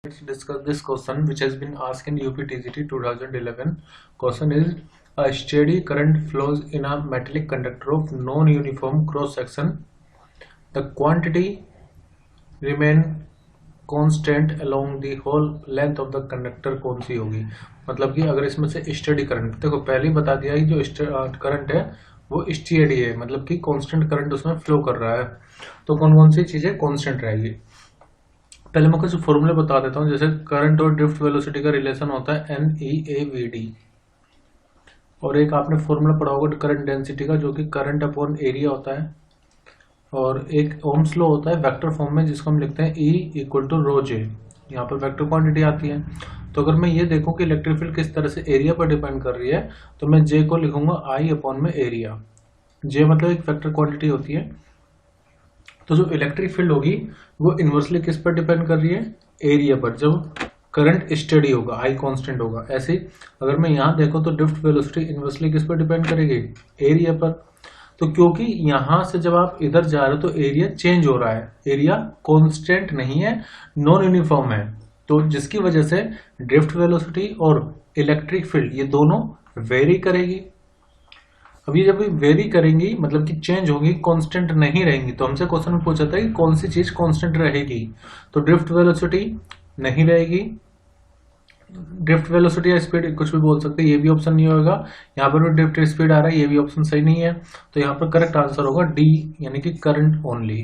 Let's discuss this question which has been asked in UPTGT 2011. Question is, a steady current flows in a metallic conductor of non-uniform cross section. The quantity remain constant along the whole length of the conductor कौन सी होगी। मतलब कि अगर इसमें से steady current, देखो पहले ही बता दिया है जो करंट है वो स्टेडी है, मतलब कि कांस्टेंट करंट उसमें फ्लो कर रहा है। तो कौन कौन सी चीजें कांस्टेंट रहेगी। पहले मैं कुछ फॉर्मूले बता देता हूँ। जैसे करंट और ड्रिफ्ट वेलोसिटी का रिलेशन होता है NEAVD, और एक आपने फॉर्मूला पढ़ा होगा करंट डेंसिटी का, जो कि करंट अपॉन एरिया होता है, और एक ओम्स लॉ होता है वेक्टर फॉर्म में जिसको हम लिखते हैं E = ρ J। यहाँ पर वेक्टर क्वांटिटी आती है। तो अगर मैं ये देखूं कि इलेक्ट्रिक फील्ड किस तरह से एरिया पर डिपेंड कर रही है, तो मैं J को लिखूंगा I अपॉन में एरिया। J मतलब एक वेक्टर क्वांटिटी होती है। तो जो इलेक्ट्रिक फील्ड होगी वो इन्वर्सली किस पर डिपेंड कर रही है, एरिया पर, जब करंट स्टेडी होगा, आई कांस्टेंट होगा। ऐसे ही अगर मैं यहाँ देखूं तो ड्रिफ्ट वेलोसिटी इन्वर्सली किस पर डिपेंड करेगी, एरिया पर। तो क्योंकि यहाँ से जब आप इधर जा रहे हो तो एरिया चेंज हो रहा है, एरिया कांस्टेंट नहीं है, नॉन यूनिफॉर्म है, तो जिसकी वजह से ड्रिफ्ट वेलोसिटी और इलेक्ट्रिक फील्ड ये दोनों वेरी करेगी। अभी जब वेरी करेंगी मतलब कि चेंज होंगी, कांस्टेंट नहीं रहेंगी। तो हमसे क्वेश्चन में पूछा था कि कौन सी चीज कांस्टेंट रहेगी, तो ड्रिफ्ट वेलोसिटी नहीं रहेगी। ड्रिफ्ट वेलोसिटी या स्पीड कुछ भी बोल सकते हैं, ये भी ऑप्शन नहीं होगा। यहाँ पर भी ड्रिफ्ट स्पीड आ रहा है, ये भी ऑप्शन सही नहीं है। तो यहाँ पर करेक्ट आंसर होगा डी, यानी कि करंट ओनली।